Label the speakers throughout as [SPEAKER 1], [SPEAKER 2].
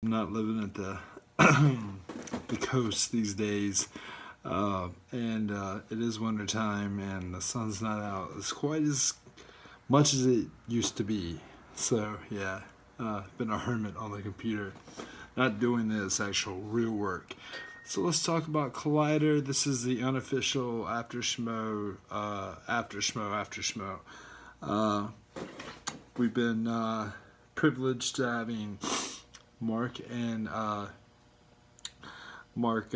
[SPEAKER 1] I'm not living at the the coast these days, and it is winter time, and the sun's not out as quite as much as it used to be. So yeah, been a hermit on the computer, not doing this actual real work. So let's talk about Collider. This is the unofficial after Schmo. Uh, we've been privileged to having Mark and Mark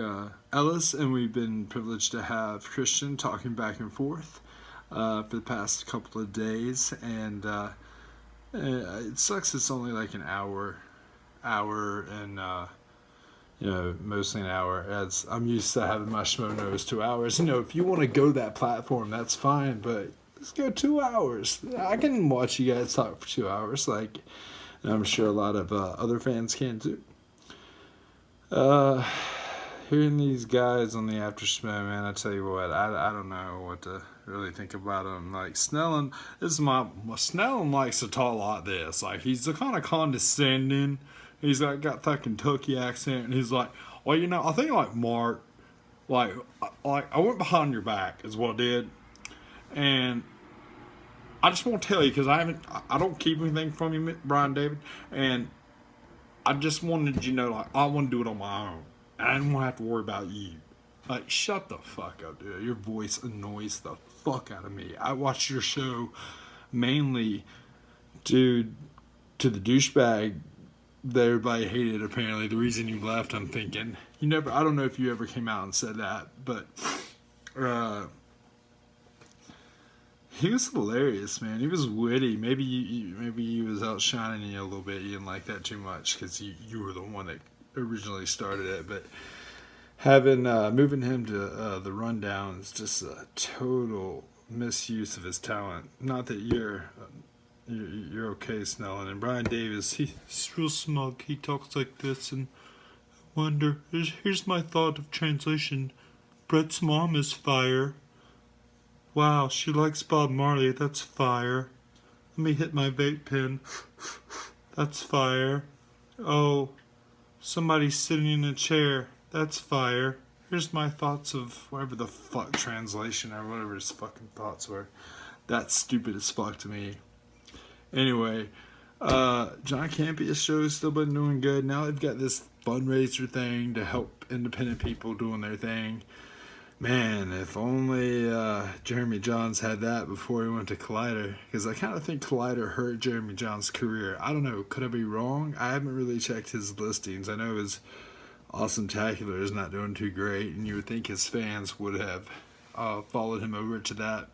[SPEAKER 1] Ellis, and we've been privileged to have Christian talking back and forth for the past couple of days. And it sucks. It's only like an hour, and mostly an hour. As I'm used to having my Schmo Knows 2 hours. If you want to go that platform, that's fine, but let's go 2 hours. I can watch you guys talk for 2 hours. And I'm sure a lot of other fans can too. Hearing these guys on the After Schmo, man, I tell you what, I don't know what to really think about them. Like Snellen, Snellen likes to talk like this. Like he's the kind of condescending. He's got that Kentucky accent, and he's like, well, I think like Mark, like I went behind your back is what I did, and I just want to tell you because I don't keep anything from you, Brian David, and I just wanted you to know, like, I want to do it on my own. I didn't want to have to worry about you. Like, shut the fuck up, dude. Your voice annoys the fuck out of me. I watched your show mainly due to the douchebag that everybody hated, apparently. The reason you left, I'm thinking. I don't know if you ever came out and said that, but, he was hilarious, man. He was witty. Maybe he was outshining you a little bit. You didn't like that too much because you were the one that originally started it. But having moving him to the rundown is just a total misuse of his talent. Not that you're okay, Snellen. And Brian Davis, he's real smug. He talks like this, and I wonder. Here's my thought of translation. Brett's mom is fire. Wow, she likes Bob Marley. That's fire. Let me hit my vape pen. That's fire. Oh, somebody's sitting in a chair. That's fire. Here's my thoughts of whatever the fuck translation or whatever his fucking thoughts were. That's stupid as fuck to me. Anyway, John Campy's show's still been doing good. Now they've got this fundraiser thing to help independent people doing their thing. Man, if only Jeremy Johns had that before he went to Collider. Because I kind of think Collider hurt Jeremy Johns' career. I don't know. Could I be wrong? I haven't really checked his listings. I know his Awesome Tacular is not doing too great. And you would think his fans would have followed him over to that.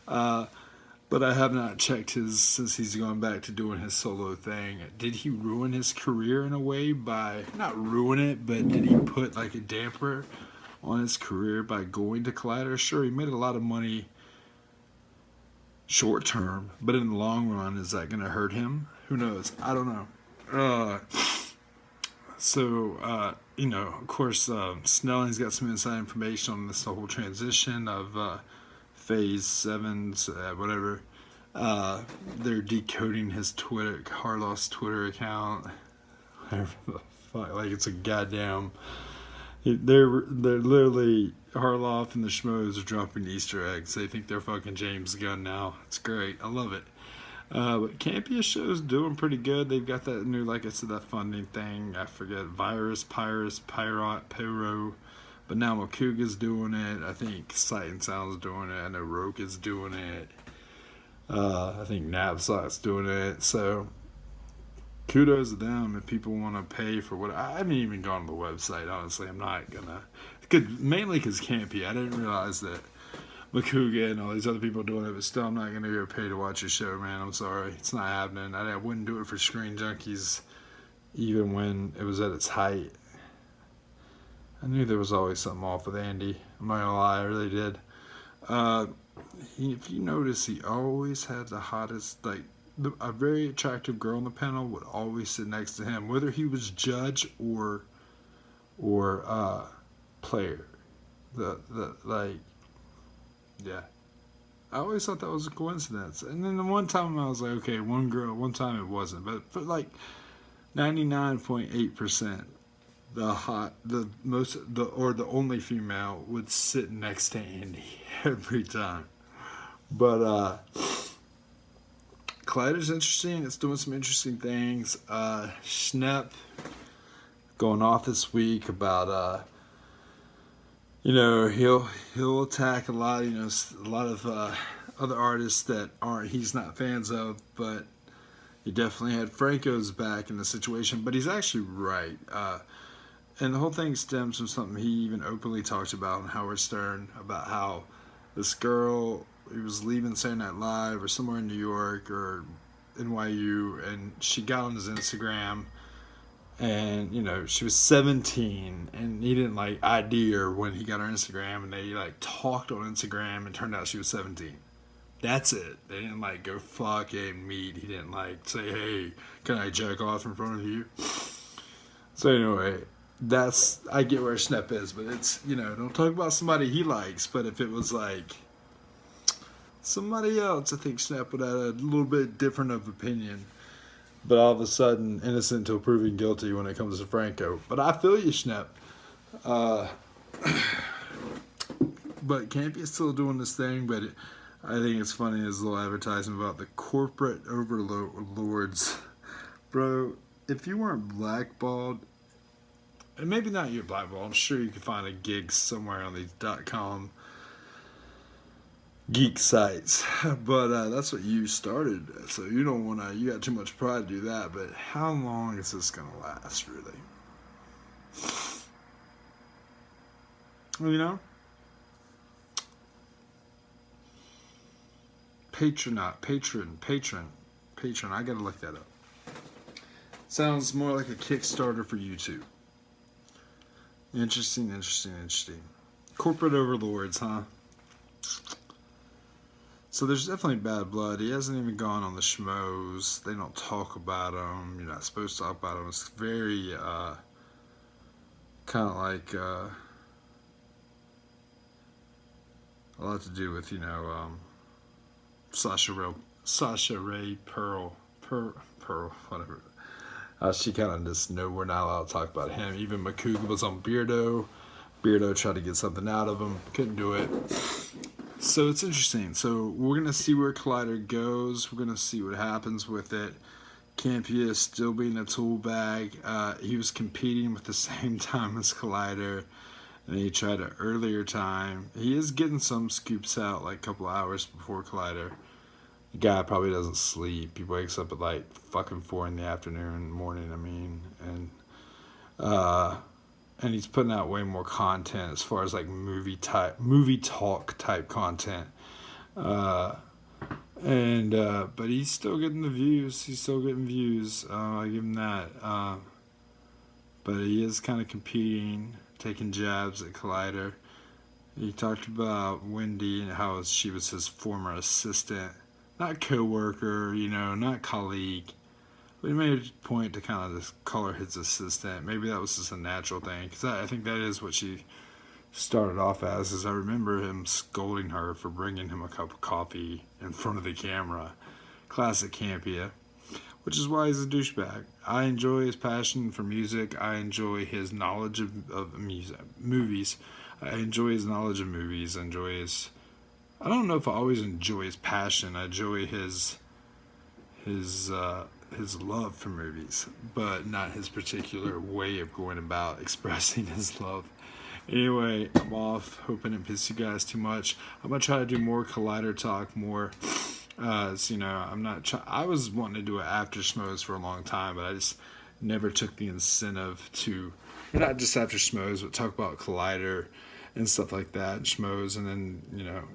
[SPEAKER 1] But I have not checked his since he's gone back to doing his solo thing. Did he ruin his career in a way by... Not ruin it, but did he put like a damper on his career by going to Collider? Sure, he made a lot of money short term, but in the long run, is that going to hurt him? Who knows? I don't know. Of course, Snelling's got some inside information on this whole transition of Phase 7's, whatever. They're decoding his Harloff's Twitter account. Whatever the fuck. Like, it's a goddamn... They're literally Harloff and the Schmoes are dropping Easter eggs. They think they're fucking James Gunn now. It's great. I love it. But Campy's show's doing pretty good. They've got that new, like I said, that funding thing. I forget. Virus, Pyrus, Pyrot, Pyro. But now Makuga's doing it. I think Sight and Sound's doing it. I know Roke is doing it. I think Knapsack's doing it. So... kudos to them if people want to pay for what. I haven't even gone to the website, honestly. I'm not gonna. Mainly because Campy. I didn't realize that Makuga and all these other people are doing it, but still, I'm not gonna go pay to watch your show, man. I'm sorry. It's not happening. I wouldn't do it for Screen Junkies even when it was at its height. I knew there was always something off with Andy. I'm not gonna lie, I really did. If you notice, he always had the hottest, like, a very attractive girl on the panel would always sit next to him, whether he was judge or player. Yeah. I always thought that was a coincidence. And then the one time I was like, okay, one girl, one time it wasn't. But 99.8%. The only female would sit next to Andy every time. But Collider's interesting. It's doing some interesting things. Schnepp going off this week about he'll attack a lot of other artists that he's not fans of, but he definitely had Franco's back in the situation. But he's actually right. And the whole thing stems from something he even openly talked about on Howard Stern, about how this girl, he was leaving Saturday Night Live or somewhere in New York or NYU, and she got on his Instagram, and she was 17, and he didn't ID her when he got her Instagram, and they talked on Instagram, and turned out she was 17. That's it. They didn't go fucking meet. He didn't say, hey, can I jerk off in front of you? So anyway, I get where Schnepp is, but it's, don't talk about somebody he likes, but if it was somebody else, I think Schnepp would have a little bit different of opinion. But all of a sudden, innocent until proven guilty when it comes to Franco. But I feel you, Schnepp. But Campy is still doing this thing, but I think it's funny, his little advertisement about the corporate overlords. Bro, if you weren't blackballed, and maybe not you're blackballed, I'm sure you could find a gig somewhere on these .com geek sites, but that's what you started, so you don't want to, you got too much pride to do that. But how long is this going to last, really? Patron, I gotta look that up. Sounds more like a Kickstarter for YouTube. Interesting. Corporate overlords, huh? So there's definitely bad blood. He hasn't even gone on the Schmoes. They don't talk about him. You're not supposed to talk about him. It's very kind of a lot to do with Sasha Ray Pearl, whatever. She kind of just we're not allowed to talk about him. Even McCougar was on Beardo. Beardo tried to get something out of him, couldn't do it. So it's interesting. So we're gonna see where Collider goes. We're gonna see what happens with it. Campy is still being a tool bag. He was competing with the same time as Collider, and he tried an earlier time. He is getting some scoops out a couple hours before Collider. The guy probably doesn't sleep. He wakes up at fucking 4 in the afternoon, morning. And he's putting out way more content as far as movie talk type content. But he's still getting the views. I give him that. But he is kind of competing, taking jabs at Collider. He talked about Wendy and how she was his former assistant. Not co-worker, not colleague. But he made a point to kind of just call her his assistant. Maybe that was just a natural thing, because I think that is what she started off as. Is I remember him scolding her for bringing him a cup of coffee in front of the camera. Classic Campy, which is why he's a douchebag. I enjoy his passion for music. I enjoy his knowledge of movies. I enjoy his knowledge of movies. I don't know if I always enjoy his passion. I enjoy his love for movies, but not his particular way of going about expressing his love. Anyway, I'm off. Hoping it pisses you guys too much. I'm gonna try to do more Collider talk, more. I'm not. I was wanting to do an after Schmoes for a long time, but I just never took the incentive to, not just after Schmoes, but talk about Collider and stuff like that, Schmoes, and then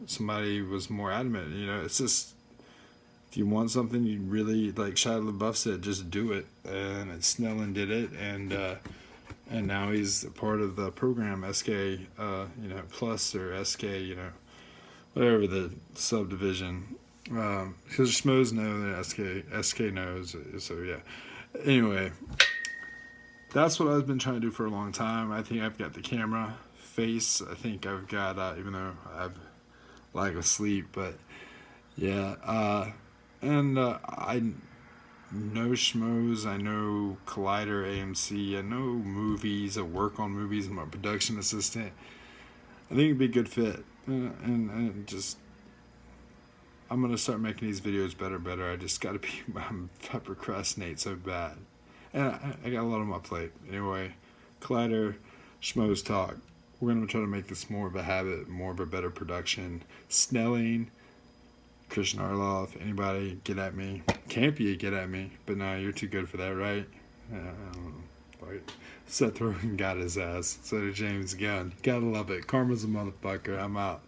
[SPEAKER 1] somebody was more adamant. It's just, if you want something, you really, like Shia LaBeouf said, just do it. And Snellen did it, and now he's a part of the program SK, Plus or SK, whatever the subdivision. Because Schmoes know that SK knows. So yeah. Anyway, that's what I've been trying to do for a long time. I think I've got the camera face. I think I've got, even though I've lack of sleep, but yeah. I know Schmoes, I know Collider AMC, I know movies, I work on movies, I'm a production assistant. I think it'd be a good fit. And just, I'm going to start making these videos better. I just got to be, I procrastinate so bad. And I got a lot on my plate. Anyway, Collider, Schmoes Talk. We're going to try to make this more of a habit, more of a better production. Snelling, Christian Arloff, anybody, get at me. Campy, get at me. But no, you're too good for that, right? Like, Seth Rogen got his ass. So did James Gunn. Gotta love it. Karma's a motherfucker. I'm out.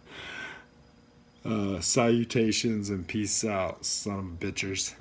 [SPEAKER 1] Salutations and peace out, son of bitchers.